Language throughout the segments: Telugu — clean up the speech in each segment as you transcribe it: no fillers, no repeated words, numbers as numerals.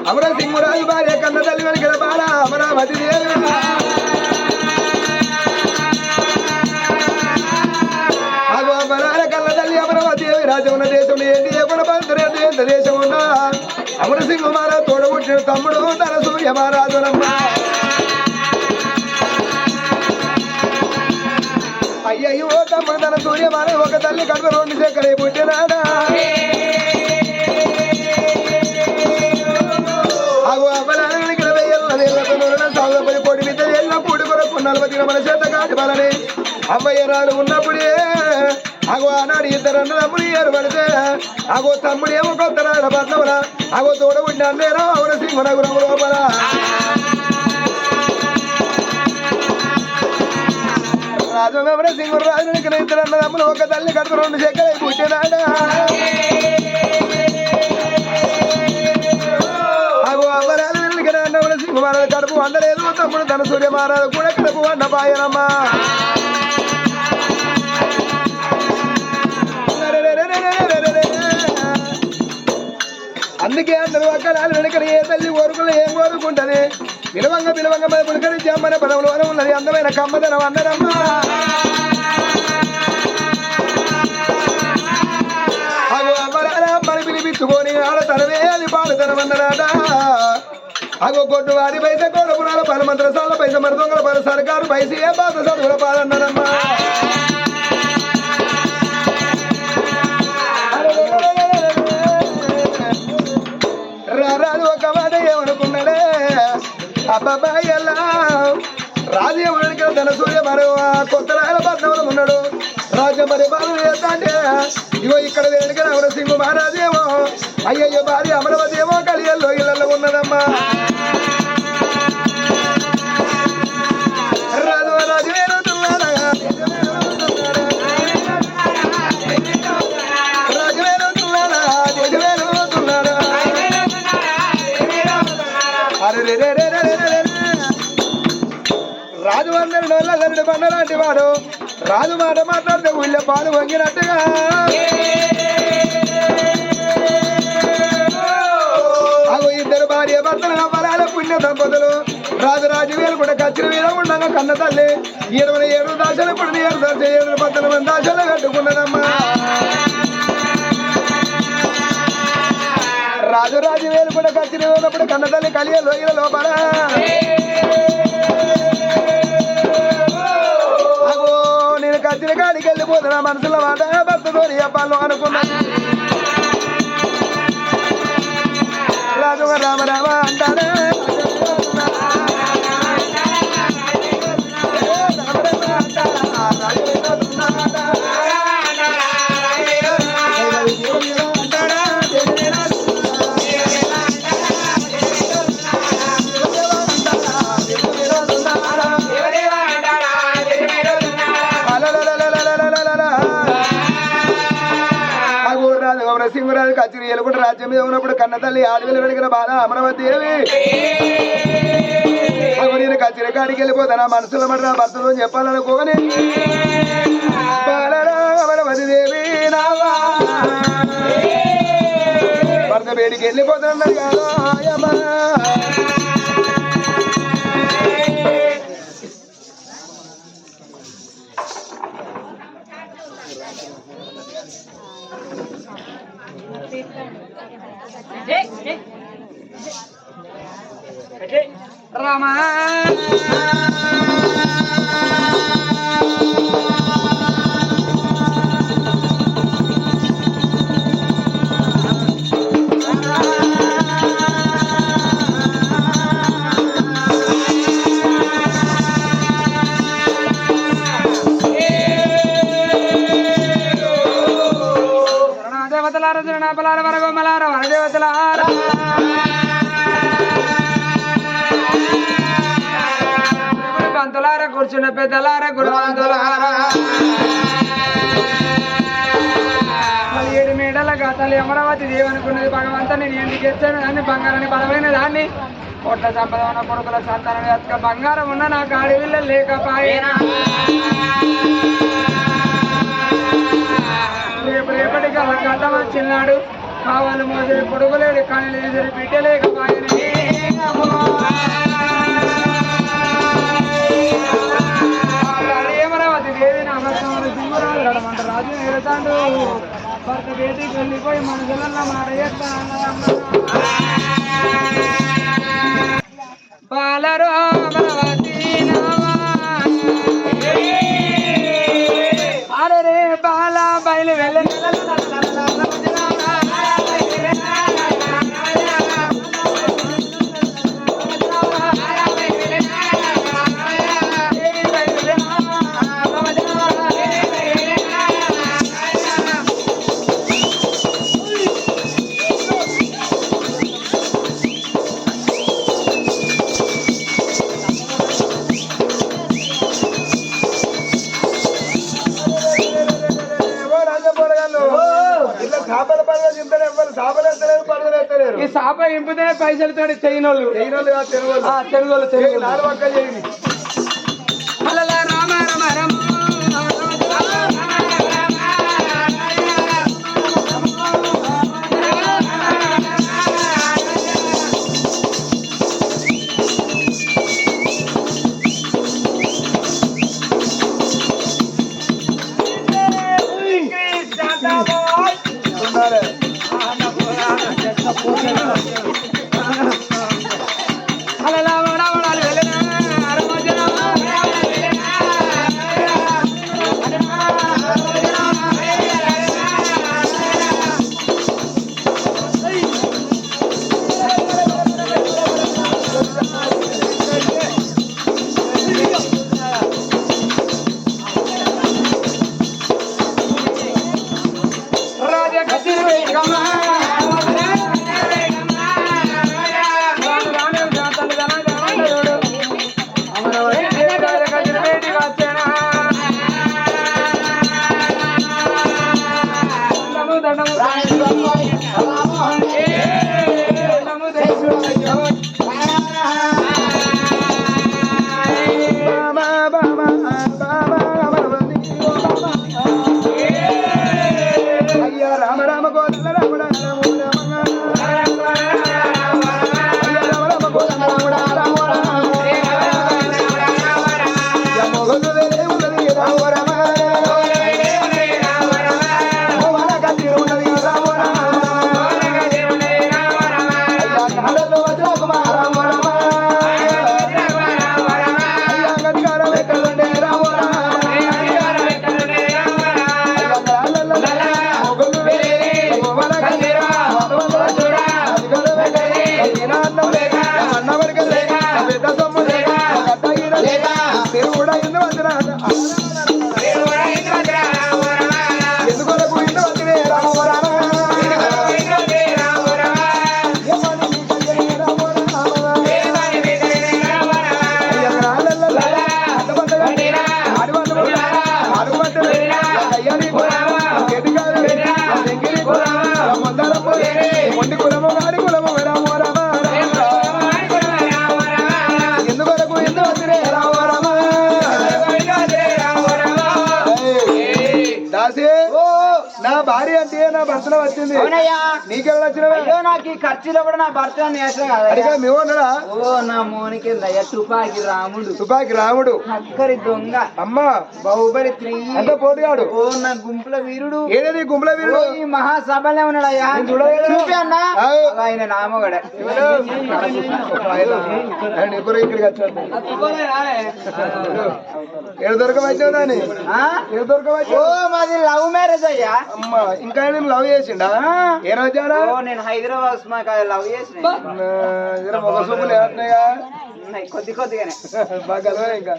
అమరసింహరాజు భార్య కన్న తల్లి వెనుకల బాల అమరావతి దేవి అమరాల కన్న తల్లి అమరావతి దేవి రాజమున్న దేశం ఏంటి ఏమన్నా పంతురేంటి ఎంత దేశం ఉన్నా అమరసింహ మహారాజు తోడబుట్టిన తమ్ముడు తన సూర్య మహారాజునమ్మ అయ్యయ్యో తమ్ముడు తన సూర్య మహారాజు ఒక తల్లి కడుపు రెండు చెక్కలే పుట్టినాడా మన చేత కాటి బలని అమ్మయ్యరాలు ఉన్నప్పుడే అగో ఆనాడు ఇద్దరు అన్నదమ్ముడు ఏర్పడితే అగో తమ్ముడు ఏమో కొత్త రాళ్ళ పట్నముల అగో తోడబుడిన అన్నేరా అవున సింహనగురం లోపల రాజు ఎవర సింహుడు రాజు ఇద్దరు అన్నదమ్ములు ఒక తల్లి కడుపు రెండు చెక్కలై పుట్టినాడా అగో అమ్మరాలు అన్నవుల సింహ మహారాజు కడుపు వండలేదు తమ్ముడు తన సూర్య మహారాజు కూడా కడుపు వండ పాయనమ్మా అందుకే అందరూ అక్కడాలు వెనుకని ఏ తల్లి కోరుకులు ఏం కోరుకుంటది పిలవంగ పులకరించి అమ్మని పదవులు వరం ఉన్నది అందమైన కమ్మదనం అందరమ్మా అగో అమ్మరారా అమ్మని పిలిపించుకొని ఆడ తనవే అది పాడుతనం అన్నరాట అగో కొట్టు వారి పైస కోడపురాల పలు మంత్రసాల పైస మరి దొంగల పలు సర్కారు పైస ఏ బాధ చదువుల పాదన్నారమ్మా రాజు ఒక మాట ఏమనుకున్నాడే అబ్బాయిలా రాజు ఎవరికి తన సూర్య మరో కొత్త రాయల పద్మూలం ఉన్నాడు రాజ్యం మరి బాలు చేస్తా అంటే ఇగో ఇక్కడ వెనుక నవరసింహ మహారాజేమో అయ్యయ్యో భార్య అమరావతి ఏమో కలియల్లో ఇళ్లలో ఉన్నదమ్మా రాజు రాజు వేరుతున్నాడా రాజు వేరుతున్నాడా దేశ వేరుతున్నాడా అరే రాజు అందరి నోళ్ళ బండలాంటి వాడు రాజు మాట మాట్లాడితే ఊళ్ళో పాలు వంగినట్టుగా అగో ఇద్దరు భార్య భర్తలు అవ్వాల పుణ్య దంపతులు రాజు వేలు కూడా కచ్చిన మీద ఉండగా కన్న తల్లి 27 దాచలు ఇప్పుడు 7 19 దాచలు కట్టుకున్నదమ్మా రాజు వేలు కూడా కచ్చిన ఉన్నప్పుడు కన్న తల్లి కలియ లోయల లోపల నేను కచ్చిన కాడికి వెళ్ళిపోతున్నా మనసులో మాట భర్తతో చెప్పాలను అనుకున్నాను రాజు రామ రామ అంటారా సింహరాజు కచ్చి ఎలుగుంట రాజ్యం మీద ఉన్నప్పుడు కన్న తల్లి ఆడవిలు వెడిగిన బాధ అమరావతి దేవి నేను కచ్చిన కాడికి వెళ్ళిపోతాను మనసులో మరి నా భర్తతో చెప్పాలనుకోని అమరావతి దేవి భర్త బయటికి వెళ్ళిపోతాను రామా దేవతలార జనాపలార వరగోమలార వరదేవతలార పంతులార కూర్చున్న పెద్దలార గురువంతులార 17 మేడల గాతాలు అమరావతి దేవనుకున్నది భగవంతుని నేను ఎందుకు ఇచ్చాను దాన్ని బంగారాన్ని బలమైన దాన్ని కోట్ల సంపద ఉన్న కొడుకుల సంతానం ఎత్తుక బంగారం ఉన్న నాకు ఆడవిల్ల లేకపోయినా రేపటికి అలా గడ్డ వచ్చినాడు కావాలి మోసే పొడుగులేడు కానీ లేదు బిడ్డలేకపోయినా అమరావతి దేవి నామస్వామి సింహరాజు గడమంట రాజు ఎడతాడు భర్త బేటికి వెళ్ళిపోయి మనుషులన్న మాట బాలరో అమరావతి అరే బాల బయలు వెళ్ళ ఈ సాప ఇంపుతే పైసలతో చేయనోళ్ళు తెలుగు అలా రామ రమ రమ నా భార్య అంటే నా భర్తలో వచ్చింది అవునయ్యా నీకెవరు వచ్చినవా అయ్యో నాకు ఈ ఖర్చులో కూడా నా భర్త నేసం కదా అడిగా మేము ఉన్నాడా ఓ నా మోనికి అయ్యా తుపాకి రాముడు తుపాకి రాముడు అక్కరి దొంగ అమ్మా బాహుబలి 3 అంత పోటీగాడు ఓ నా గుంపుల వీరుడు ఏదేది గుంపుల వీరుడు ఈ మహాసభలో ఉన్నాడయ్యా చూపి అన్నా ఆయన నామగడ ఎప్పుడు ఇక్కడికి వచ్చాడు ఏడు దొరకవచ్చావు దాన్ని ఏడు దొరకవచ్చు ఓ మాది లవ్ మ్యారేజ్ అయ్యా అమ్మా ఇంకా నేను లవ్ చేసిండా ఏ రోజాడా ఓ నేను హైదరాబాద్ మాకు లవ్ చేసిన ఒక సూపులు ఏడున్నాయిగా కొద్ది కొద్దిగానే బాగా కలవలే ఇంకా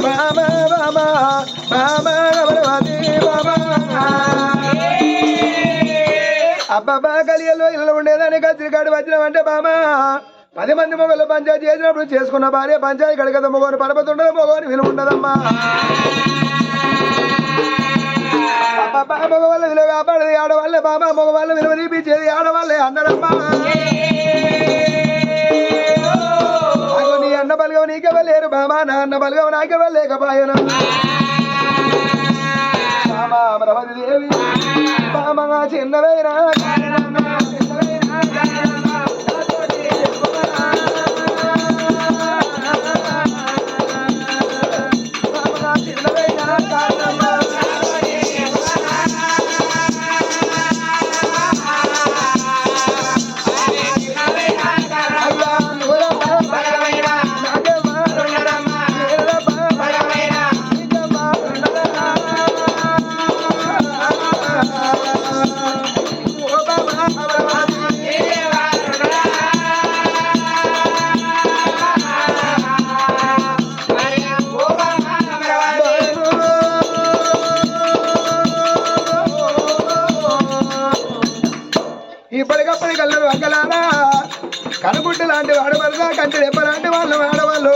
బాబా బాబా బాబా అబ్బాబా కలియల్లో ఇల్లు ఉండేదాన్ని కత్తిరికాడు వచ్చినామంటే బామా 10 మంది మొగలు పంచాయతీ చేసినప్పుడు చేసుకున్న భార్య పంచాయతీ కడగద మొగోని పరపతుండదు మొగోని విలువ ఉండదమ్మా అబ్బాబా మగవాళ్ళ విలువ కాపాడదు ఆడవాళ్ళే బాబా మగవాళ్ళ విలువ తీపించేది ఆడవాళ్ళే అన్నారమ్మా నీ అన్న బలగవ నీకెవ్వలేరు బామా నా అన్న బలగవ నాకెవ్వలేకపోయాను బామా అమరావతి దేవి బామా చిన్నవేనా ఇప్పటికప్పటి కల్లరు అక్కలారా కనుగుడ్డు లాంటి వాడవలసా కంటి రెప్ప లాంటి వాళ్ళు ఆడవాళ్ళు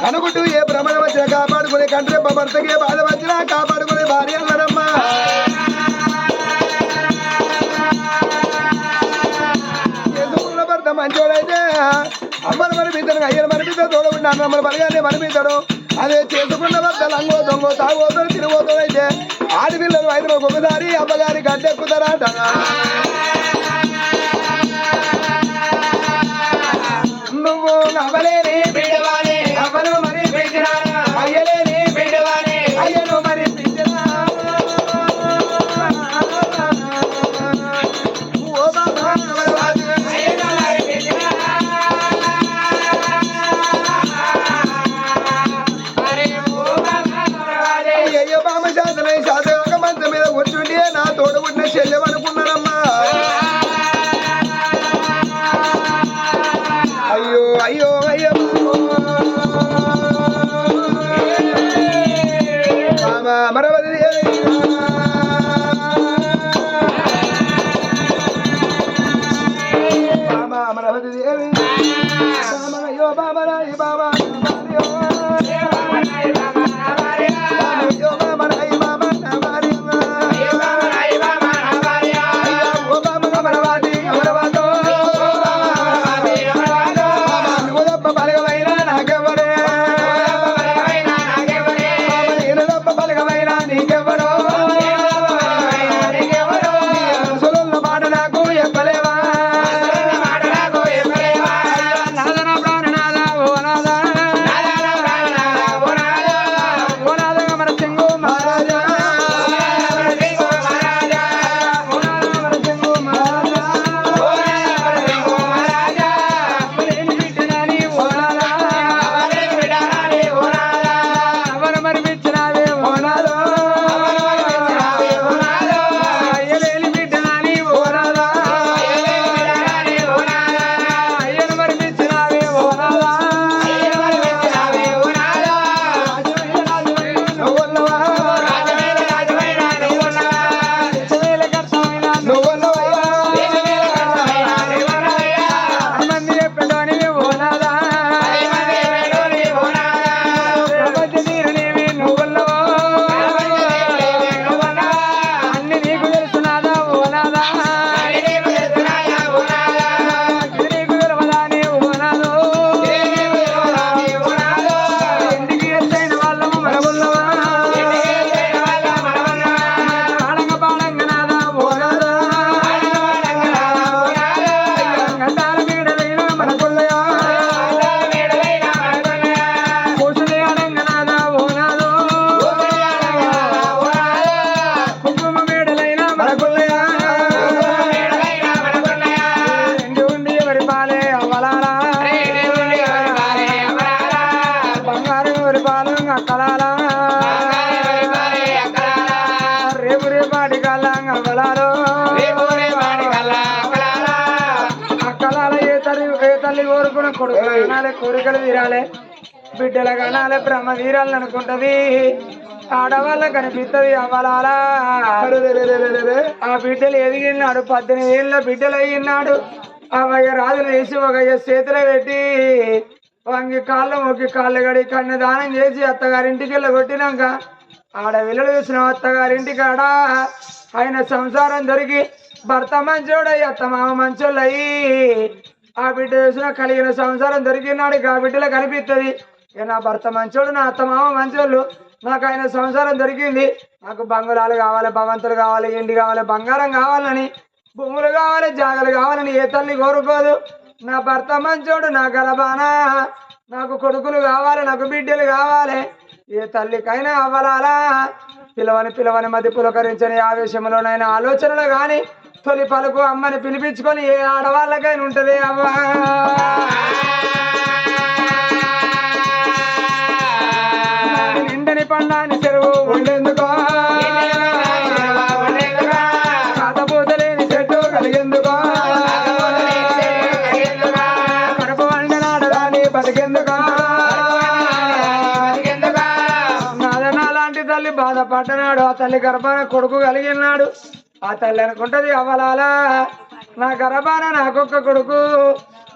కనుగుడ్డు ఏ ప్రమాదం వచ్చినా కాపాడుకునే కంటి రెప్ప భర్తకి బాధ వచ్చినా కాపాడుకునే భార్య అన్నారమ్మా ఎందుకున్న భర్త మంచోడైతే అమ్మను మనిపిస్తాడు అయ్యను మనిపిస్తాడు తోడబుట్టిన అమ్మను బలగానే మనిపిస్తాడు అదే చేసుకున్న భర్త లంగో దొంగో తాగోతాడు తిరిగోతాడైతే ఆడపిల్లలు 5 రోజులు ఒకసారి అమ్మగారి గడ్డెక్కుతారట నువ్వు నవ్వలేని బిడ్డవానే అవ్వను మరి బిడ్డరా అయ్యలేని బిడ్డవానే అయ్యను మరి బిడ్డరా ఓ బాబా అయ్యను మరి బిడ్డరా అరే ఓ బాబా అయ్యో బామ శాతనై శాతక మంచం మీద కూర్చుంటే నా తోడు పుట్టిన చెల్లెమనుకున్నానమ్మా అయ్యో అయ్యో అయ్యో అమరావతి అమరావతి దేవి అయ్యో బాబరాయి బాబా బలగమైన నాకెవరే పాలు అక్కలాలా రేపు రేపాటి కల్లా అవ్వలాలో అక్కలాల ఏ తల్లి కోరుకున్న కొడుకు కనాలే కోరికలు తీరాలే బిడ్డల కనాలే బ్రహ్మ తీరాలని అనుకుంటది ఆడవాళ్ళ కనిపిస్తుంది అవ్వలాలా ఆ బిడ్డలు ఎదిగినాడు 18 ఏళ్ళ బిడ్డలు అయ్యినాడు అవయ్య రాజులు వేసి ఒక చేతిలో పెట్టి వంగి కాళ్ళు మొక్కి కాళ్ళు గడి కన్ను దానం చేసి అత్తగారింటికి వెళ్ళి కొట్టినాక ఆడ విలువ చూసిన అత్తగారింటికి ఆడ ఆయన సంసారం దొరికి భర్త మంచోడయ్యి అత్త మామ మంచోళ్ళయి ఆ బిడ్డ చూసిన కలిగిన సంసారం దొరికినాడు ఆ బిడ్డలో కనిపిస్తుంది ఇక నా భర్త మంచోడు నా అత్త మామ మంచోళ్ళు నాకు ఆయన సంసారం దొరికింది నాకు బంగుళాలు కావాలి భవంతులు కావాలి ఎండి కావాలి బంగారం కావాలని భూములు కావాలి జాగలు కావాలని ఏ తల్లి కోరుకోదు నా భర్త మంచోడు నా గలబానా నాకు కొడుకులు కావాలి నాకు బిడ్డలు కావాలి ఏ తల్లికైనా అవ్వలాలా పిలవని మధ్య పులకరించని ఆవేశంలోనైనా ఆలోచనలు గాని తొలి పలుకు అమ్మని పిలిపించుకొని ఏ ఆడవాళ్ళకైనా ఉంటది అవ్వా నిండని పండాని చెరువు ఉండేందుకో కాతపూతలేని చెట్టు కలిగేందుకో కడుపు వండనాడదాని బతికేందుకో నాదనాలాంటి తల్లి బాధపడ్డనాడు ఆ తల్లి గర్భాన కొడుకు కలిగినాడు ఆ తల్లి అనుకుంటది అవ్వలాలా నా గర్భాన నాకొక్క కొడుకు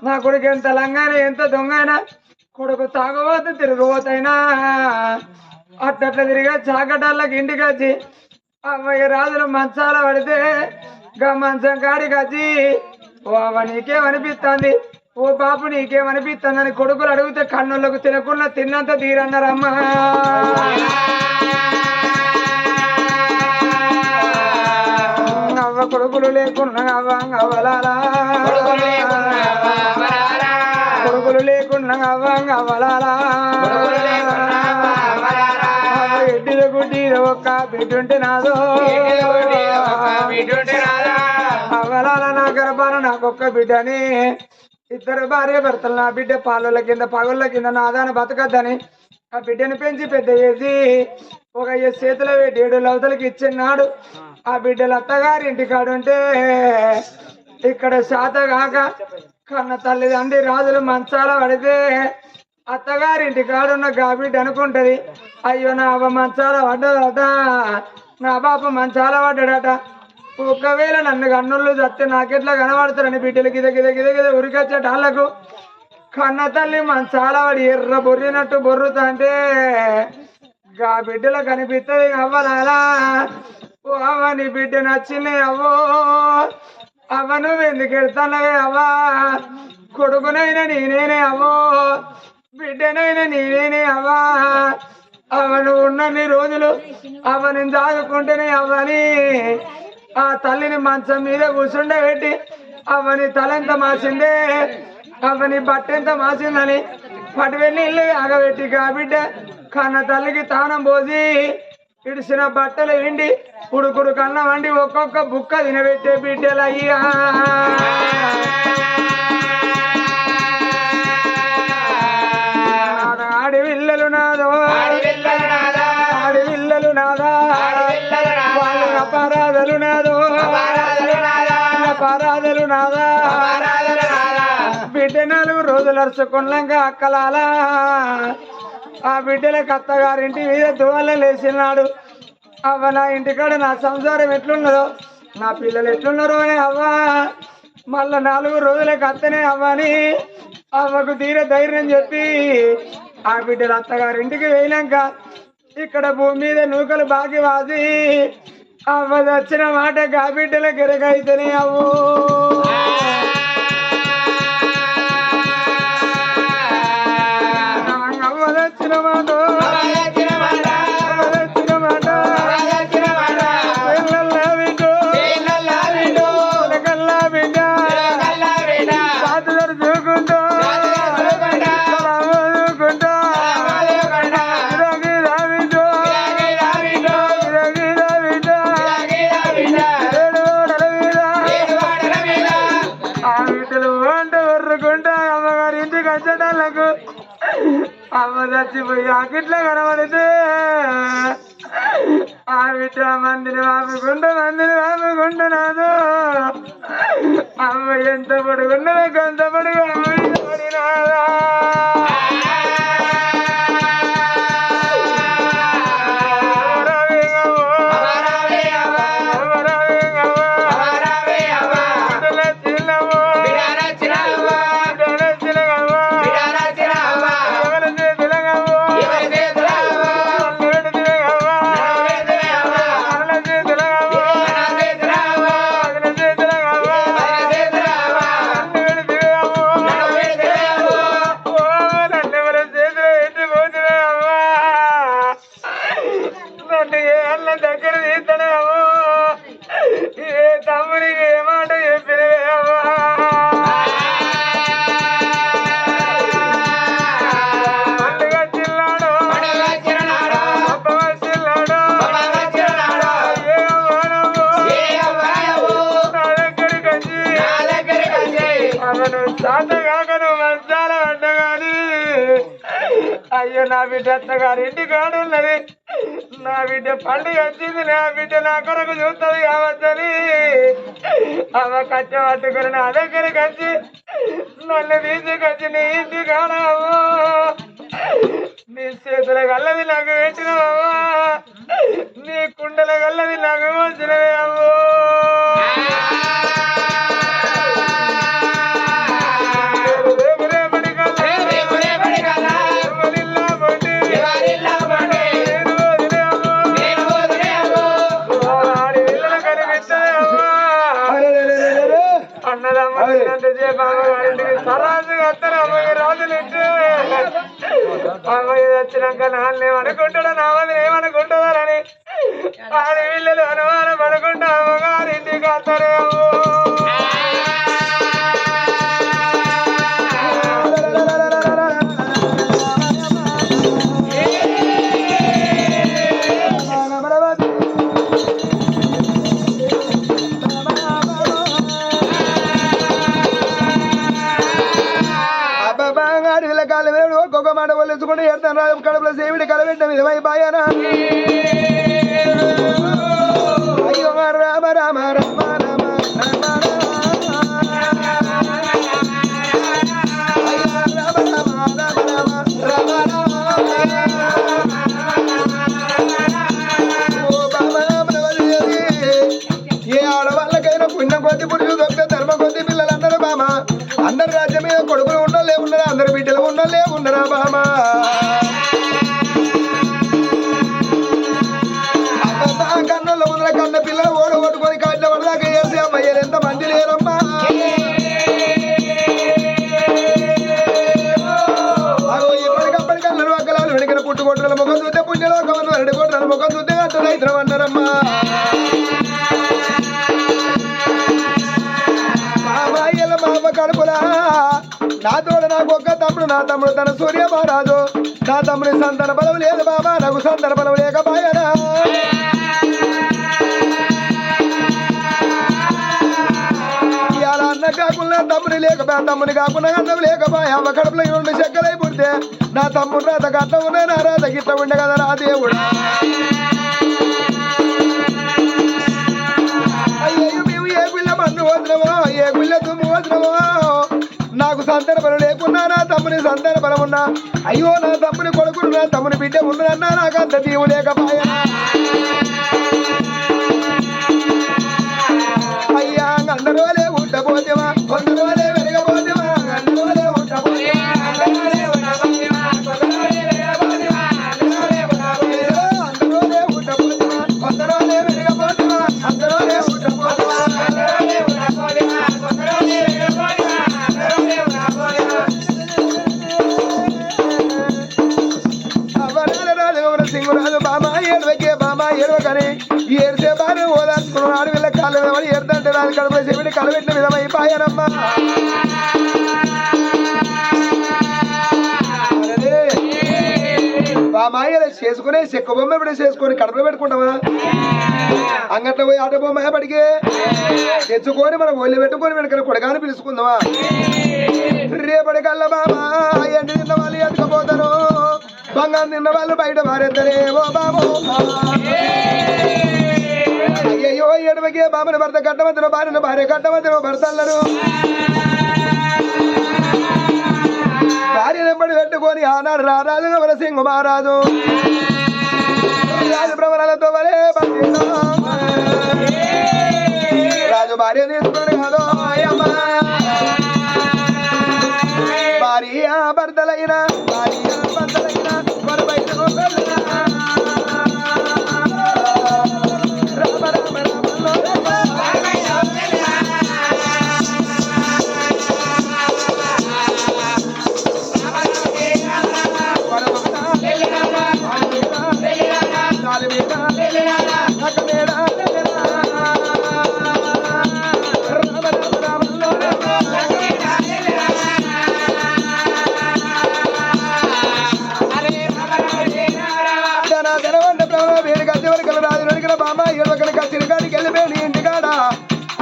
నా కొడుకు ఎంత లంగానే ఎంత దొంగైనా కొడుకు తాగబోతు తిరుగుబోతైనా అట్లా తిరిగా చాకటాళ్ళకి ఇంటికి వచ్చి అమ్మయ్య రాజులు మంచాల పడితే గా మంచం కాడికి వచ్చి ఓ అవ్వ నీకేమనిపిస్తుంది ఓ బాపు నీకేమనిపిస్తుంది అని కొడుకులు అడిగితే కన్నులకు తినకుండా తిన్నంత తీరన్నారమ్మా అవ్వ కొడుకులు లేకున్నా అవ్వ అవ్వలాలా కొడుకులు లేకున్నా అవ్వ అవ్వలాలా ఎడ్డిలో గుడ్డిలో ఒక్క బిడ్డుంటే నాదో అవ్వలాల నా గర్భాన నాకొక్క బిడ్డని ఇద్దరు భార్య భర్తలు నా బిడ్డ పాలుల కింద పగుళ్ళ కింద నాదాన బతకద్దని ఆ బిడ్డని పెంచి పెద్ద చేసి ఒక చేతిలో పెట్టి 7 లవతలకి ఇచ్చిన్నాడు ఆ బిడ్డలు అత్తగారి ఇంటికాడుంటే ఇక్కడ శాత కాక కన్న తల్లిదండ్రి రాజులు మంచాల పడితే అత్తగారింటి కాడున్న గా బిడ్డ అనుకుంటది అయ్యో నా అవ్వ మంచాల పడ్డదట నా బాప మంచాల పడ్డాడట ఒక్కవేళ నన్ను కన్నుళ్ళు చస్తే నాకెట్లా కనబడతారని బిడ్డలు గిద గిద గిద గిద ఉరికొచ్చేట వాళ్ళకు కన్న తల్లి మంచాల పడి ఎర్ర బొర్రినట్టు బొర్రుతా అంటే గా బిడ్డలు కనిపిస్తుంది అవ్వలాలా ఓ అవ్వ నీ బిడ్డ నచ్చింది అవ్వో అవ్వ నువ్వు ఎందుకు ఎడతానవే అవ్వా కొడుకునైనా నేనేనే అవ్వో బిడ్డనైనా నేనేనే అవ్వా అవ్వ నువ్వు ఉన్నన్ని రోజులు అవ్వ నేను దాదుకుంటేనే అవ్వని ఆ తల్లిని మంచం మీద కూర్చుండబెట్టి అవ్వని తలెంత మాసిందే అవ్వని బట్టెంత మాసిందని పట్టువెళ్ళి ఇల్లు ఆగబెట్టి గా బిడ్డ కన్న తల్లికి తానం పోసి ఇడిసిన బట్టలు విండి ఉడుకుడు కన్న వండి ఒక్కొక్క బుక్క తినబెట్టే బిడ్డలయ్యా ఆడి విల్లలు నాదో ఆడి విల్లలు నాదా వాళ్ళ అపరాధలు నాదో అపరాధలు నాదా బిడ్డ 4 రోజులు అరుచుకున్నాక అక్కలాలా ఆ బిడ్డలకు అత్తగారింటి మీద దువ్వల లేచినాడు అవ్వ నా ఇంటికాడ నా సంసారం ఎట్లున్నదో నా పిల్లలు ఎట్లున్నారో అని అవ్వ మళ్ళా 4 రోజులకు అత్తనే అవ్వని అవ్వకు తీరే ధైర్యం చెప్పి ఆ బిడ్డలు అత్తగారింటికి వెళ్ళాక ఇక్కడ భూమి మీద నూకలు బాకి వాసి అవ్వ వచ్చిన మాట గా బిడ్డలకు ఎరగైతేనే అవ్వు వచ్చిన మాట చచ్చిపోయి ఆకిట్లా కనబడితే ఆ బిడ్డ మందిని వాపుకుంటున్నాను అమ్మ ఎంత పడుకున్నదో కొంత పడుగు పడినాదా దగ్గర తీస్తాడేమో ఏ తమ్ముడికి ఏ మాట చెప్పినవేమో పండుగ చిల్లాడు నా దగ్గరికి వచ్చి అవను తాత కాక నువ్వు మంచాల పడ్డగాని అయ్యో నా బిడ్డ అత్తగారి ఇంటి కాడు ఉన్నది నా బిడ్డ పండుగ వచ్చింది నా బిడ్డ నా కొరకు చూస్తుంది కావచ్చని అవ కచ్చ పట్టుకుని నా దగ్గరికి వచ్చి నన్ను తీసుకొచ్చి నీ ఇంటి కాడావో నీ చేతుల గల్లది నాకు పెట్టినవా నీ కుండల గల్లది నాకు వచ్చినవే అవ్వో సరాజుగా వస్తారు అమ్మాయి రాజులంటే అమ్మాయి వచ్చినాక నాన్నేమనుకుంటాడో నా వాళ్ళు ఏమనుకుంటుందని ఆడి వీళ్ళు అనుమానం పడుకుంటా అమ్మగారి ఇంటికి వస్తారేమో ఒక్కొక్క మాట వల్లేసుకుంటే ఎడతాను కడుపులో సేవిడి కలబెట్ట విధమై బాయనా అయ్యో రామ రామ రామ రామ ఏ ఆడవాళ్ళకైనా పుణ్యం కొద్ది పురుషు దొరికితే ధర్మ కొద్ది పిల్లలు అందరూ బామ అందరు రాజ్యం మీద కొడుకులు ఉండలే ఉన్నారా అందరు బిడ్డలు ఉండలే ఉన్నారా బామ కన్నుల్లో ఉన్న కన్న పిల్లలు ఓడ కొట్టుకొని కాట్ల వడదాకా చేసి అమ్మయ్యారు ఎంత మంది లేరమ్మా ఎప్పటికప్పటికన్నా అక్కలాలు వెనుకల పుట్టుకొట్టుల ముఖం చూస్తే పుణ్యలోకం రెండు కోట్ల ముఖం చూస్తే అట్ట రైతులు అన్నారమ్మా మామ కడుపులా నా తోడు నాకు ఒక్క తమ్ముడు నా తమ్ముడు తన సూర్య మహారాజు నా తమ్ముడి సంతాన బలం లేదు బాబా నాకు సంతాన బలం లేకపోయానా ఇవాళ అన్న కాకుండా తమ్ముడి లేకపోయా తమ్ముని కాకుండా అన్నం లేకపోయా అమ్మ కడుపులో రెండు చెక్కలై పుడితే నా తమ్ముడు రాత గట్ట ఉన్నా నా రాత గిట్ట ఉండే కదా రా దేవుడు అయ్యో మేము ఏ పిల్ల మన్ను వదినవో ఏ పిల్ల తుమ్ము వదినవో నాకు సంతాన బలం లేకున్నా నా తమ్ముని సంతాన బలం ఉన్నా అయ్యో నా తమ్ముని కొడుకుడు నా తమ్ముని బిడ్డ ఉన్నదన్నా నాకు అంత దీవు లేకపోయా అయ్యా అందరోలే ఉండబోతేవా కొందరోలే వెరగబోతేవా అందరోలే ఉండబోతేవా అందరోలే ఉండబోతేవా కొందరోలే వెరగబోతేవా అందరోలే ఉండబోతేవా సింగురాజు బామా ఏడవకే బామా ఏడవకని ఏడితే బాగా ఓదార్చుకున్నాడు ఆడవిల్ల కాళ్ళు విధమని ఏడుదంటే రాదు కడుపులో చెవిటి కలబెట్టిన విధమైపోయానమ్మా బామాయ్య చేసుకునే చెక్క బొమ్మ ఎప్పుడే చేసుకొని కడుపులో పెట్టుకుంటామా అంగట్లో పోయి ఆట బొమ్మ పడికి తెచ్చుకొని మనం ఒళ్ళు పెట్టుకొని వెనకన కొడగాని పిలుచుకుందామా రేపటి కల్లా బామా ఎండి తిన్న వాళ్ళు ఎత్తుకపోతాను బంగారం తిన్న వాళ్ళు బయట మారేద్దరే ఓ బాబు అయ్యో ఎడమకే బాబుని భర్త కట్టమతులు భార్యను భార్య కట్టమతులు భర్తలను భార్యను ఎప్పటి పెట్టుకొని ఆనాడు రారాజు వరసింహ మహారాజు రాజు భ్రమణాలతో వలే రాజు భార్య తీసుకొని కాదు భార్య భర్తలైన వారు బయట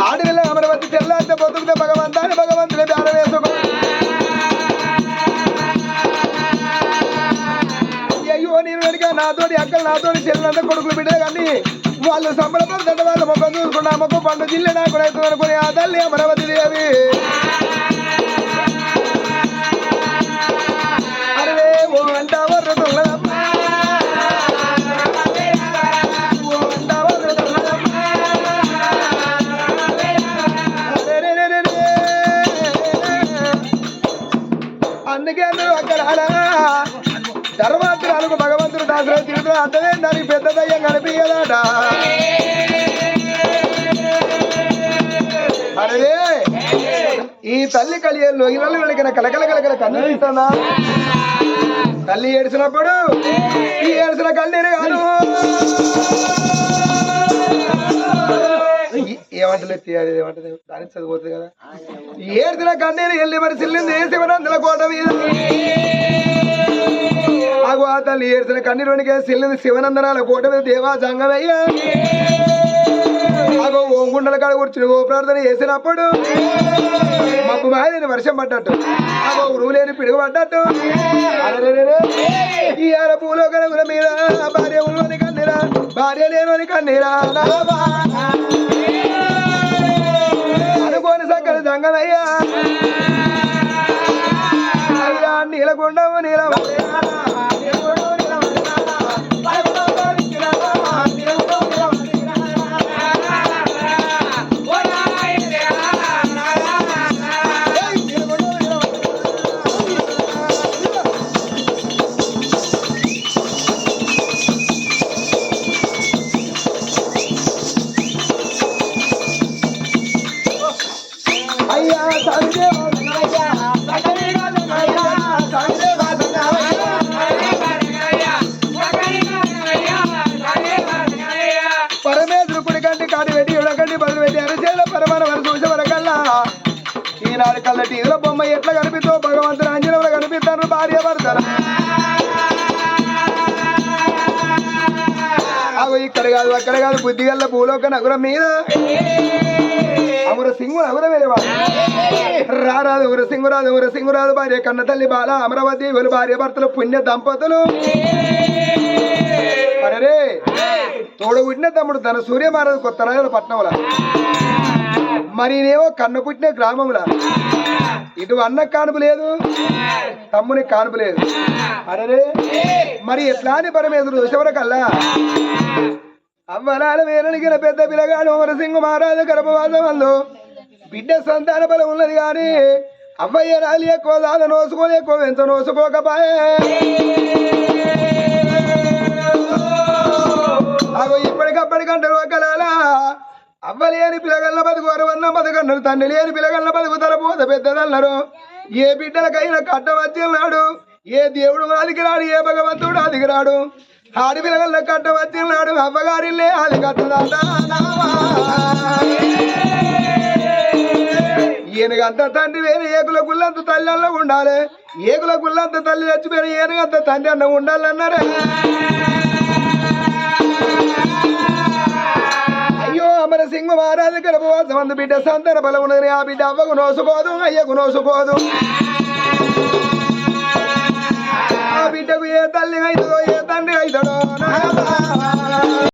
ఆడవిల్ల అమరవతి తెల్లాంత బతుకుతే భగవంతాన్ని భగవంతుని ధ్యానం వేసుకో అయ్యో నేను వెనుక నాతోటి అక్కడ నాతోటి చెల్లినంత కొడుకులు బిడ్డలు కానీ వాళ్ళు సంబరపడుతుంటే వాళ్ళ ముఖం చూసుకున్నా ముఖం పండు జిల్లు నాకు అవుతుంది అనుకుని ఆ తల్లి అమరవతి దేవి అరే ఓ అంటా వర్రుతున్నదమ్మా అందుకే అందరూ అక్కడ ధర్మాంతరాలకు భగవంతుడు దాసరా తిరుగుతూ అర్థమే దానికి పెద్ద దయ్యం కనిపించదట అరే ఈ తల్లి కలియల్లో ఇళ్ళు వెళికిన కలకల కలకల కన్ను ఇస్తుందా తల్లి ఏడ్చినప్పుడు ఈ ఏడ్చిన కన్నీరు కాదు ఏమంటలేదు ఏమంటది దానికి చదిపోతుంది కదా ఏడ్చిన కన్నీరు వెళ్ళి మరి సిల్లింది శివనందుల కోట మీద ఆగు ఆ తల్లి ఏడ్చిన కన్నీరునికి సిల్లింది శివనందనాల కోట మీద దేవా జంగమయ్యా ఆగో ఓంగుండల కాడ కూర్చుని ఓ ప్రార్థన చేసినప్పుడు మబ్బు మాదిని వర్షం పడ్డట్టు ఆగో ఉరువు లేని పిడుగు పడ్డట్టు ఈ ఆర పూలో కనుగుల మీద భార్య ఉన్నని కన్నీరా భార్య లేని కన్నీరా అనుకోని సక్కని జంగమయ్యా అయ్యా నీలగుండము నీలవ ఈనాడు కళ్ళ టీవీల బొమ్మ ఎట్లా కనిపిస్తో భగవంతుని అంజనంలో కనిపిస్తారు భార్య భర్తల అవి ఇక్కడ కాదు అక్కడ కాదు బుద్ధిగల్ల భూలోక నగరం మీద అమర సింగు నగరం వెళ్ళేవాడు రారాదు ఊర సింగురాదు భార్య కన్న తల్లి బాల అమరావతి వీళ్ళు భార్య భర్తలు పుణ్య దంపతులు అరే తోడు పుట్టిన తమ్ముడు తన సూర్యమారాజు కొత్త రాజుల పట్నంలో మరి నేవో కన్ను పుట్టిన గ్రామంలో ఇటు అన్న కానుపు లేదు తమ్ముని కానుపు లేదు అరే మరి ఎట్లా అని పరమేశ్వరుడు దశవరకల్లా అవ్వనాల వేరనిగిన పెద్ద పిల్లగాడు అమరసింహ మహారాజు గర్భవాసంలో బిడ్డ సంతాన బలం ఉన్నది కానీ అవ్వయ్య రాలి ఎక్కువ దాద నోసుకోలే ఎక్కువ ఎంత నోసుకోకపాయే అగో ఇప్పటికప్పటికంటారు ఒకలాలా అవ్వలేని పిల్లగల్ల బతుకు అరవన్న బతుకన్నారు తండ్రి లేని పిల్లగల్ల బతుకు తలపోత పెద్దదన్నారు ఏ బిడ్డలకైనా కట్టవచ్చిన్నాడు ఏ దేవుడు ఆదికి రాడు ఏ భగవంతుడు ఆదికి రాడు ఆడి పిల్లగల్ల కట్టవచ్చిన్నాడు అవ్వగారిల్లే అది కట్టదంట ఈయనకంత తండ్రి వేరే ఏకుల గుళ్ళంత తల్లి అన్న ఉండాలి ఏకుల గుళ్ళంత తల్లి చచ్చిపోయిన ఈయనకంత తండ్రి అన్న ఉండాలన్నారే అయ్యో అమరసింహ మహారాజు గర్భవాసం అందు బిడ్డ సంతాన బలం ఉన్నది ఆ బిడ్డ అవ్వకు నోసుకోదు అయ్యకు నోసుకోదు ఆ బిడ్డ బిడ్డకు ఏ తల్లి అవుతుందో ఏ తండ్రి అవుతాడో నా